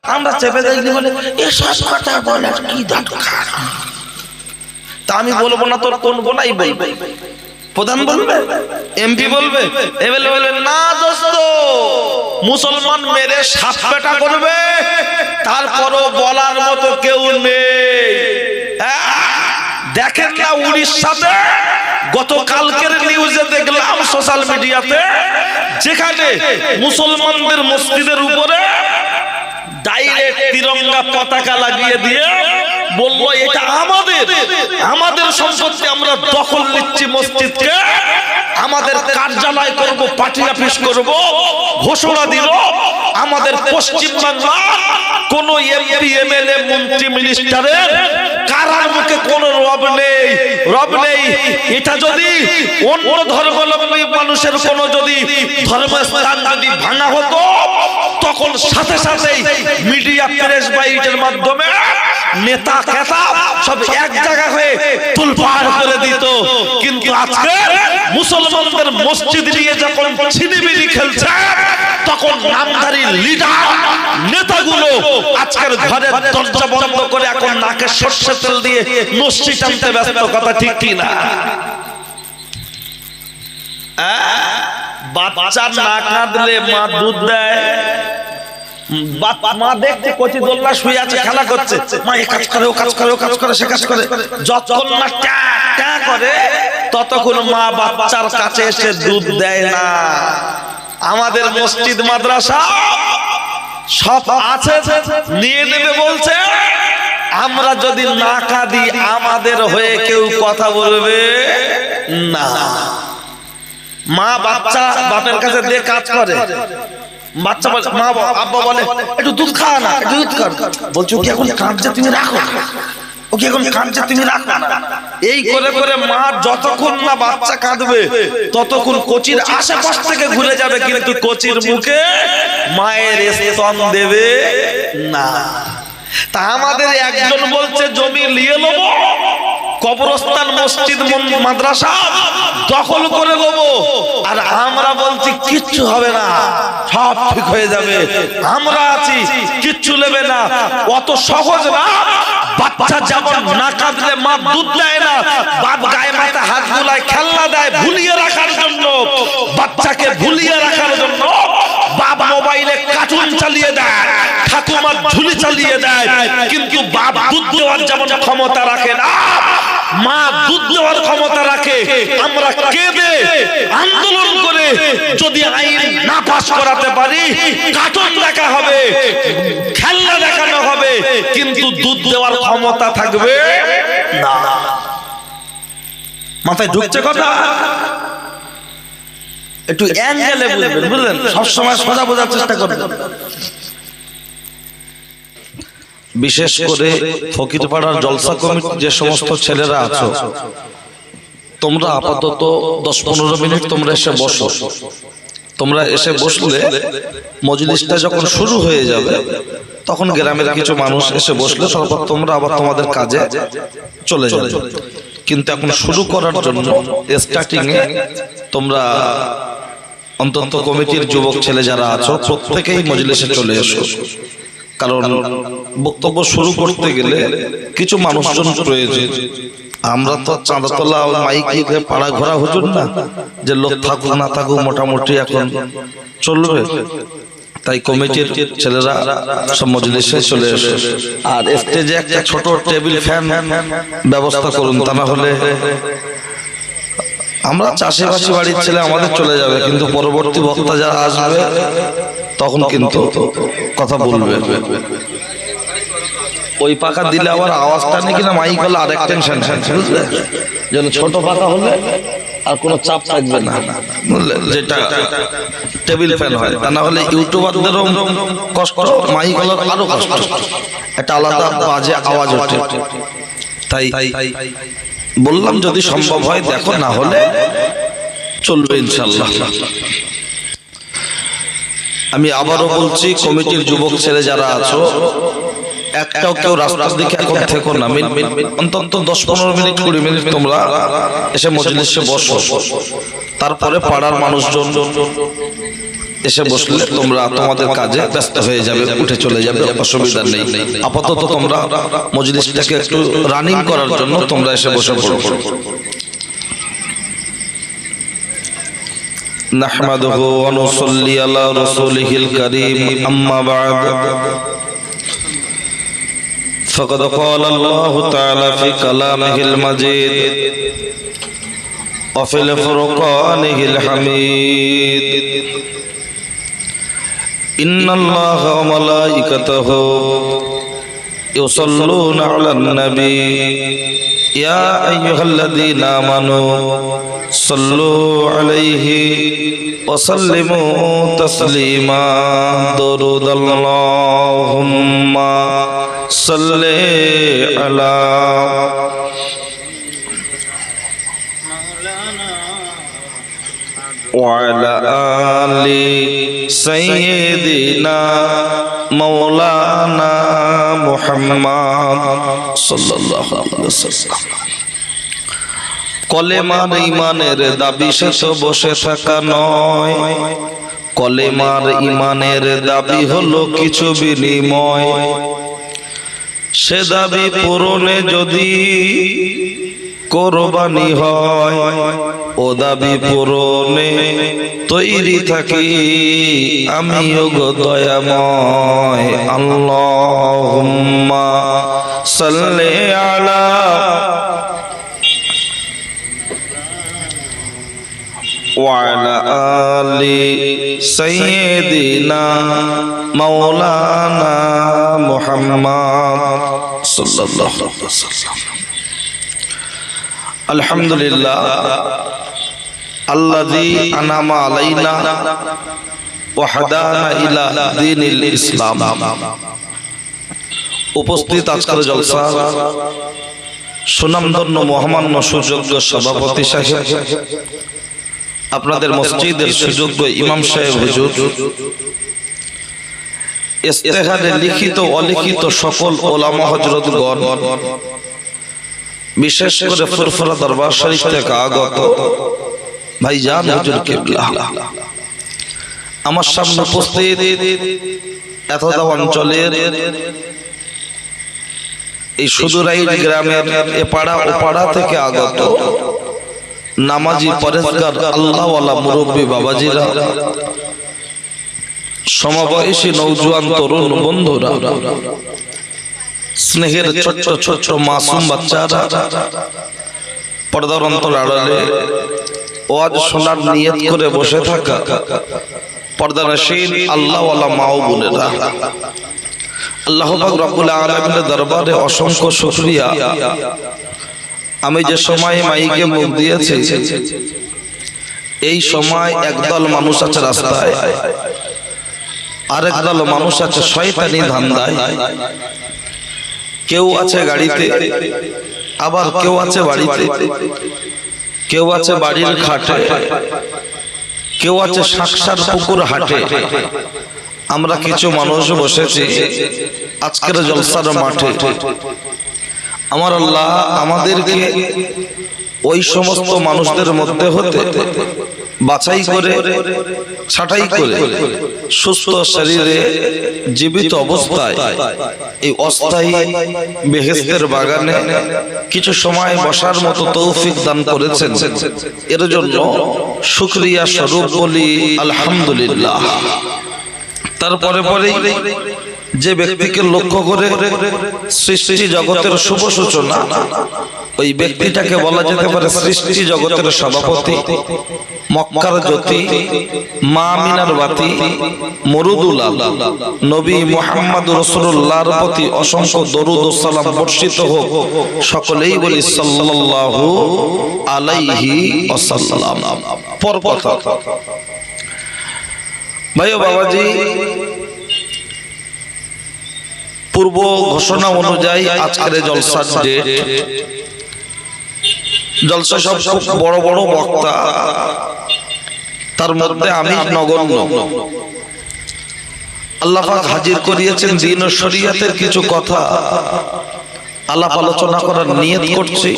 আমরা চেপে দেখলি বলে এসব কথা বলার কি দরকার। তা আমি বলবো না, তোর কোন গোনাই বলবে, প্রধান বলবে, এমপি বলবে, এমএলএ বলবে না দোস্ত, মুসলমান মেরে সাত পেটা করবে, তারপরও বলার মতো কেউ নেই। দেখেন না উড়িষ্যাতে গতকালকের নিউজে দেখলাম সোশ্যাল মিডিয়াতে, যেখানে মুসলমানদের মসজিদের উপরে ডাইরেক্ট তিরঙ্গা পতাকা লাগিয়ে দিয়ে বললো এটা আমাদের সম্পত্তি, আমরা দখল নিচ্ছি মসজিদকে, আমাদের কার্যালয় করব, পার্টি অফিস করব, ঘোষণা দিল আমাদের পশ্চিম বাংলা কোন এমপি এমএলএ মন্ত্রী মিনিস্টারের কারার মুখে কোন রব নেই। এটা যদি অন্য ধর্মাবলম্বী মানুষের কোন যদি ধর্মস্থান যদি ভাঙা হতো, তখন সাথে সাথেই মিডিয়া প্রেস বাইটের মাধ্যমে নেতা কেতা সব এক জায়গা হয়ে তোলপাড় করে দিত। কিন্তু আজকে মুসলমানদের মসজিদ নিয়ে যখন ছিনিমিনি খেলছে, তখন নামধারী লিডার নেতাগুলো আজকের ঘরের দরজা বন্ধ করে এখন নাকে সর্ষে তেল দিয়ে নস্যি টানতে ব্যস্ত। কথা ঠিক কি না? বাচ্চা না কাঁদলে মা দুধ দেয়, মা দেখছে কচি দোলনা শুয়ে আছে, খেলা করছে, মা এ কাজ করে, ও কাজ করে, ও কাজ করে, সে কাজ করে, যতক্ষণ না ট্যা করে ততক্ষণ মা বাচ্চার কাছে এসে দুধ দেয় না। আমাদের মসজিদ মাদ্রাসা সব আছে, নিয়ে নেবে বলছে, আমরা যদি না কাঁদি আমাদের হয়ে কেউ কথা বলবে না। মা বাচ্চা বাপের কাছে দিয়ে কাজ করে, বাচ্চা মা আব্বা বলে একটু দুধ খা না, একটু দুধ খা, বলছো কি এখন কাঁদছে তুমি রাখো, ওকে এখন কাঁদছে তুমি রাখো না। এই করে করে মা যতক্ষণ না বাচ্চা কাঁদবে ততক্ষণ কোচির আশেপাশ থেকে ঘুরে যাবে, কিন্তু কোচির মুখে মায়ের স্তন দেবে না। তা আমাদের একজন বলছে জমি নিয়ে নেবো, কবরস্থান মসজিদ মাদ্রাসা দখল করে নেবো, আর আমরা বলছি কিচ্ছু হবে না, সব ঠিক হয়ে যাবে, আমরা আছি, কিচ্ছু নেবে না। অত সহজ না। বাচ্চা যেমন না কাঁদলে মা দুধ দেয় না, বাপ গায়ে মাথা হাত বুলায়, খেলনা দেয় ভুলিয়ে রাখার জন্য, বাচ্চাকে ভুলিয়ে রাখার জন্য বাপ মোবাইলে কার্টুন চালিয়ে দেয়, ঠাকুমার ঝুলি চালিয়ে দেয়, কিন্তু বাপ দুধ দেওয়ার যেমন ক্ষমতা রাখে না, মা দুধ দেওয়ার ক্ষমতা রাখে। আমরা কেঁদে আন্দোলন করে যদি আইন না পাস করাতে পারি, কার্টুন দেখা হবে, খেলনা দেখানো হবে, কিন্তু দুধ দেওয়ার ক্ষমতা থাকবে না। মাথায় ঢুকছে কথা? একটু অ্যাঙ্গেলে বুঝবেন, বুঝলেন? সবসময় সোজা বোঝার চেষ্টা করবেন। বিশেষ করে ফকিরপাড়ার জলসা কমিটির যে সমস্ত ছেলেরা আছো, তোমরা আপাতত 10-15 মিনিট তোমরা এসে বসো। তোমরা এসে বসলে মজলিসটা যখন শুরু হয়ে যাবে, তখন গ্রামের কিছু মানুষ এসে বসলে তারপর তোমরা আবার তোমাদের কাজে চলে যাবে। কিন্তু এখন শুরু করার জন্য স্টার্টিং এ তোমরা অন্তত কমিটির যুবক ছেলে যারা আছো প্রত্যেকেই মজলিসে চলে এসো, কারণ বক্তব্য শুরু করতে গেলে কিছু মানুষজন প্রয়োজন। আমরা তো চাঁদাতলা মাইকে পাড়া ঘোরা হুজুর না, যে লোক থাকুক না থাকুক মোটামুটি এখন চলবে। তাই কমিটির ছেলেরা সব মজলিসে চলে এসে, আর স্টেজে একটা ছোট টেবিল ফ্যান ব্যবস্থা করুন, তা না হলে আমরা চাষিবাসী বাড়ির ছেলে আমাদের চলে যাবে, কিন্তু পরবর্তী বক্তা যারা আসবে তখন কিন্তু কথা বলবে। ওই পাখা দিলে আবার আওয়াজটা নেই কিনা মাইক হলে আরেক টেনশন, বুঝলে? যেন ছোট পাখা হলে আর কোনো চাপ থাকবে না, বুঝলে? যেটা টেবিল ফ্যান হয়, তা না হলে ইউটিউবারদেরও কষ্ট, মাইক হলে আরো কষ্ট, একটা আলাদা বাজে আওয়াজ ওঠে। তাই বললাম যদি সম্ভব হয় দেখো, না হলে চলবে ইনশাআল্লাহ। আমি আবারও বলছি, কমিটির যুবক ছেলে যারা আছো, একটাও কেউ রাস্তার দিকে এখন থেকো না, অন্তত 10-15 মিনিট 20 মিনিট তোমরা এসে মজলিসে বসো। তারপরে পাড়ার মানুষজন এসে বসলে তোমরা তোমাদের কাজে ব্যস্ত হয়ে যাবে, উঠে চলে যাবে, অসুবিধা নেই। আপাতত তোমরা মজলিসটাকে একটু রানিং করার জন্য তোমরা এসে বসে পড়ো। নাহমাদুহু ওয়া নুসাল্লি আলা রাসূলিহিল কারীম, আম্মা বা'দ। ফাকাদ ক্বালা আল্লাহু তাআলা ফি কালামিহিল মাজিদ ওয়া ফিল ফুরকানিহিল হামিদ। ইন্নাল্লাহা ওয়া মালাইকাতাহু ইউসাল্লুনা আলান নবী ইয়া আইয়ুহাল্লাযীনা আমানু সাল্লু আলাইহি ওয়া সাল্লিমু তাসলিমা। দুরুদ আল্লাহুম্মা সাল্লি আলা وعلى آل سيدنا مولانا محمد صلى الله عليه وسلم। কলেমার ঈমানের দাবি সে তো বসে থাকা নয়, কলেমার ঈমানের দাবি হলো কিছু বিনিময়। সে দাবি পূরণে যদি কোরবানি হয়, ও দাবি পূরণে তৈরি থাকি আমিও গো দয়াময়। আল্লাহুম্মা সাল্লি আলা ওয়া আলা আলি সাইয়্যিদিনা মাওলানা মুহাম্মদ সাল্লাল্লাহু আলাইহি ওয়াসাল্লাম। আলহামদুলিল্লাহ আল্লাযী আনআমা আলাইনা ওয়া হাদানা ইলা দীনিল ইসলাম। উপস্থিত আজকের জলসা সুনামধন্য মহামান্য সুযোগ্য সভাপতি সাহেব, আপনাদের মসজিদের সুযোগ্য ইমাম সাহেব হুজুর, ইস্তেহারে লিখিত অলিখিত সকল ওলামা হযরতগণ, বিশেষ করে ফুরফুরা দরবার শরীফ থেকে আগত ভাইজান হুজুর কিবলা, আমার সামনে উপস্থিত এতদা অঞ্চলের এই সুদূরাই গ্রামের এপাড়া ওপাড়া থেকে আগত নামাজি পরেজগার আল্লাহওয়ালা মুরব্বী বাবাজিরা, সমবয়সী নওজোয়ান তরুণ বন্ধুরা, স্নেহের ছোট্ট ছোট্ট মাসুম বাচ্চারা, পর্দার অন্তর আড়ালে ওয়াজ শোনার নিয়ত করে বসে থাকা পর্দানশীল আল্লাহওয়ালা মা ও বোনেরা, আল্লাহ পাক রব্বুল আলামিনের দরবারে অসংখ্য শুকরিয়া। আমি যে সময় মাইকে মুখ দিয়েছি, এই সময় একদল মানুষ আছে রাস্তায়, আরেক দল মানুষ আছে শয়তানি ধান্দায়। কেউ আছে গাড়িতে, আবার কেউ আছে বাড়িতে, কেউ আছে বাড়ির খাটে, কেউ আছে শাকসার পুকুর হাটে। আমরা কিছু মানুষ বসেছি আজকের জলসার মাঠে। আমার আল্লাহ আমাদেরকে ওই সমস্ত মানুষদের মধ্যে হতে বাছাই করে ছাঁটাই করে সুস্থ শরীরে জীবিত অবস্থায় এই অস্থায়ী বেহেশতের বাগানে কিছু সময় বসার মতো তৌফিক দান করেছেন। এর জন্য শুকরিয়া স্বরূপ বলি আলহামদুলিল্লাহ। তারপরে পরে যে ব্যক্তিকে লক্ষ্য করে সৃষ্টি জগতের শুভ সূচনা, ওই ব্যক্তিটাকে বলা যেতে পারে সৃষ্টি জগতের সভাপতি, মক্কার জ্যোতি, মা আমিনার বাতি, মরুদুল আলাম নবী মুহাম্মদ রাসূলুল্লাহর প্রতি অসংখ্য দরুদ ও সালাম বর্ষিত হোক। সকলেই বলি সাল্লাল্লাহু আলাইহি ওয়াসাল্লাম। পর কথা ভাই ও বাবাজি, পূর্ব ঘোষণা অনুযায়ী আজকের জলসার ডেট, জলসা সব খুব বড় বড় বক্তা, তার মধ্যে আমি নগণ্য। আল্লাহ পাক হাজির করিয়েছেন দ্বীন ও শরীয়তের কিছু কথা আলাপ আলোচনা করার নিয়ত করছি।